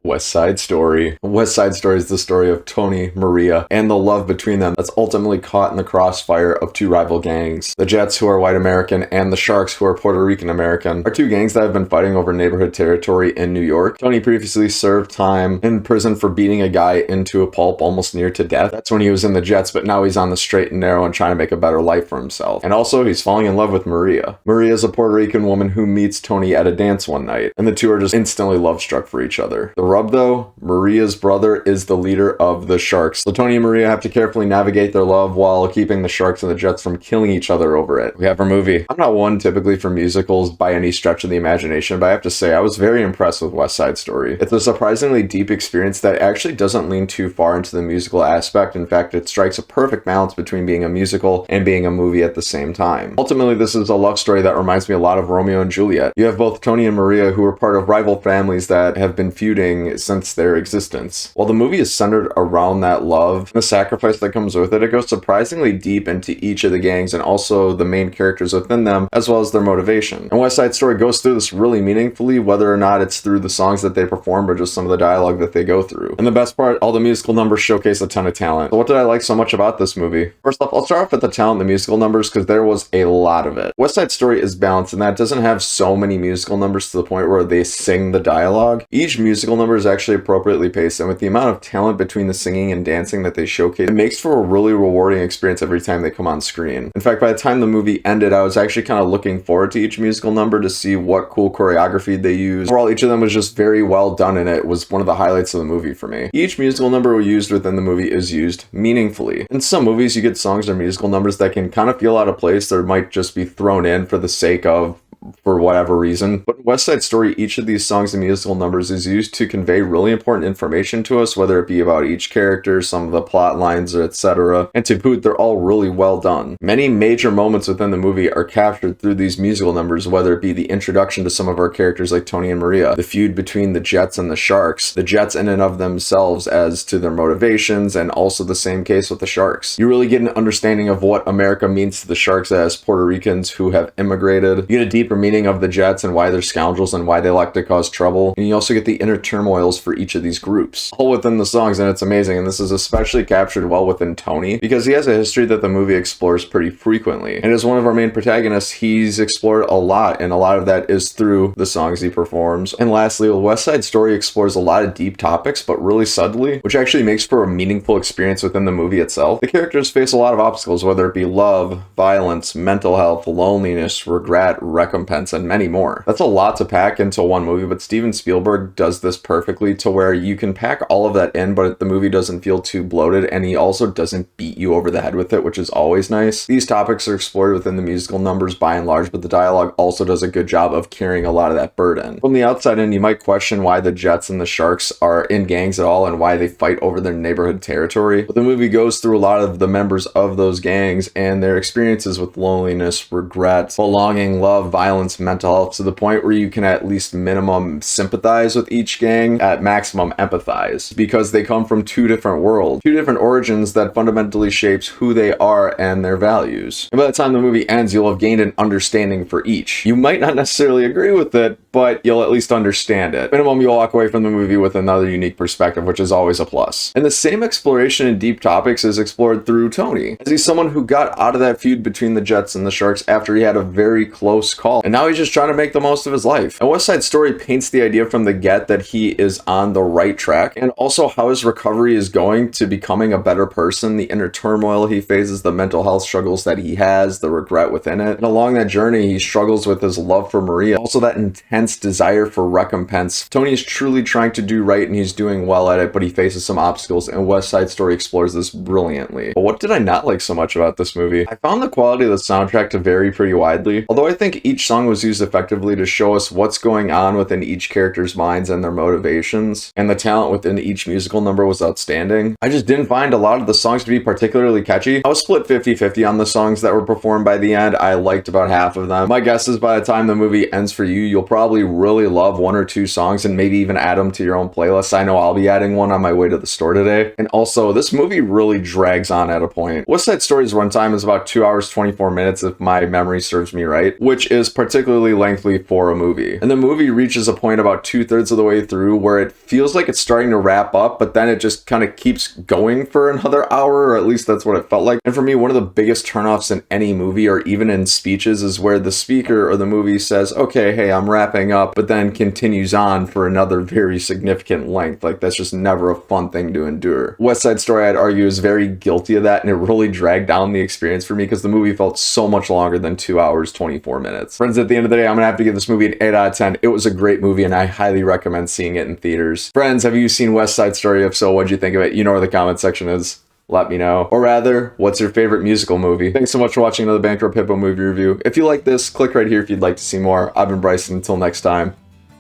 West Side Story. West Side Story is the story of Tony, Maria, and the love between them that's ultimately caught in the crossfire of two rival gangs. The Jets, who are white American, and the Sharks, who are Puerto Rican American, are two gangs that have been fighting over neighborhood territory in New York. Tony previously served time in prison for beating a guy into a pulp almost near to death. That's when he was in the Jets, but now he's on the straight and narrow and trying to make a better life for himself. And also, he's falling in love with Maria. Maria is a Puerto Rican woman who meets Tony at a dance one night, and the two are just instantly love-struck for each other. The rub, though, Maria's brother is the leader of the Sharks, so Tony and Maria have to carefully navigate their love while keeping the Sharks and the Jets from killing each other over it. We have our movie. I'm not one typically for musicals by any stretch of the imagination, but I have to say I was very impressed with West Side Story. It's a surprisingly deep experience that actually doesn't lean too far into the musical aspect. In fact, it strikes a perfect balance between being a musical and being a movie at the same time. Ultimately, this is a love story that reminds me a lot of Romeo and Juliet. You have both Tony and Maria, who are part of rival families that have been feuding since their existence. While the movie is centered around that love and the sacrifice that comes with it, it goes surprisingly deep into each of the gangs and also the main characters within them, as well as their motivation. And West Side Story goes through this really meaningfully, whether or not it's through the songs that they perform or just some of the dialogue that they go through. And the best part, all the musical numbers showcase a ton of talent. So what did I like so much about this movie? First off, I'll start off with the talent in the musical numbers because there was a lot of it. West Side Story is balanced in that it doesn't have so many musical numbers to the point where they sing the dialogue. Each musical number is actually appropriately paced, and with the amount of talent between the singing and dancing that they showcase, it makes for a really rewarding experience every time they come on screen. In fact, by the time the movie ended, I was actually kind of looking forward to each musical number to see what cool choreography they used. Overall, each of them was just very well done, and it was one of the highlights of the movie for me. Each musical number we used within the movie is used meaningfully. In some movies, you get songs or musical numbers that can kind of feel out of place or might just be thrown in for the sake of for whatever reason. But in West Side Story, each of these songs and musical numbers is used to convey really important information to us, whether it be about each character, some of the plot lines, etc. And to boot, they're all really well done. Many major moments within the movie are captured through these musical numbers, whether it be the introduction to some of our characters like Tony and Maria, the feud between the Jets and the Sharks, the Jets in and of themselves as to their motivations, and also the same case with the Sharks. You really get an understanding of what America means to the Sharks as Puerto Ricans who have immigrated. You get a deeper meaning of the Jets and why they're scoundrels and why they like to cause trouble. And you also get the inner turmoils for each of these groups, all within the songs, and it's amazing. And this is especially captured well within Tony because he has a history that the movie explores pretty frequently. And as one of our main protagonists, he's explored a lot, and a lot of that is through the songs he performs. And lastly, West Side Story explores a lot of deep topics, but really subtly, which actually makes for a meaningful experience within the movie itself. The characters face a lot of obstacles, whether it be love, violence, mental health, loneliness, regret, recompense, and many more. That's a lot to pack into one movie, but Steven Spielberg does this perfectly to where you can pack all of that in, but the movie doesn't feel too bloated, and he also doesn't beat you over the head with it, which is always nice. These topics are explored within the musical numbers by and large, but the dialogue also does a good job of carrying a lot of that burden. From the outside in, you might question why the Jets and the Sharks are in gangs at all and why they fight over their neighborhood territory, but the movie goes through a lot of the members of those gangs and their experiences with loneliness, regret, belonging, love, violence, mental health, to the point where you can at least minimum sympathize with each gang, at maximum empathize, because they come from two different worlds, two different origins that fundamentally shapes who they are and their values. And by the time the movie ends, you'll have gained an understanding for each. You might not necessarily agree with it, but you'll at least understand it. Minimum, you'll walk away from the movie with another unique perspective, which is always a plus. And the same exploration in deep topics is explored through Tony, as he's someone who got out of that feud between the Jets and the Sharks after he had a very close call, and now he's just trying to make the most of his life. And West Side Story paints the idea from the get that he is on the right track, and also how his recovery is going to becoming a better person, the inner turmoil he faces, the mental health struggles that he has, the regret within it. And along that journey, he struggles with his love for Maria, also that intense desire for recompense. Tony is truly trying to do right, and he's doing well at it, but he faces some obstacles, and West Side Story explores this brilliantly. But what did I not like so much about this movie? I found the quality of the soundtrack to vary pretty widely, although I think each song was used effectively to show us what's going on within each character's minds and their motivations, and the talent within each musical number was outstanding. I just didn't find a lot of the songs to be particularly catchy. I was split 50-50 on the songs that were performed by the end. I liked about half of them. My guess is by the time the movie ends for you, you'll probably really love one or two songs and maybe even add them to your own playlist. I know I'll be adding one on my way to the store today. And also, this movie really drags on at a point. West Side Story's runtime is about 2 hours 24 minutes if my memory serves me right, which is particularly lengthy for a movie. And the movie reaches a point about 2/3 of the way through where it feels like it's starting to wrap up, but then it just kind of keeps going for another hour, or at least that's what it felt like. And for me, one of the biggest turnoffs in any movie, or even in speeches, is where the speaker or the movie says, okay, hey, I'm wrapping up, but then continues on for another very significant length. Like, that's just never a fun thing to endure. West Side Story, I'd argue, is very guilty of that, and it really dragged down the experience for me because the movie felt so much longer than 2 hours, 24 minutes. Friends, at the end of the day, I'm gonna have to give this movie an 8 out of 10. It was a great movie, and I highly recommend seeing it in theaters. Friends, have you seen West Side Story? If so, what'd you think of it? You know where the comment section is. Let me know. Or rather, what's your favorite musical movie? Thanks so much for watching another Bankrupt Hippo movie review. If you like this, click right here if you'd like to see more. I've been Bryson. Until next time,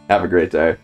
have a great day.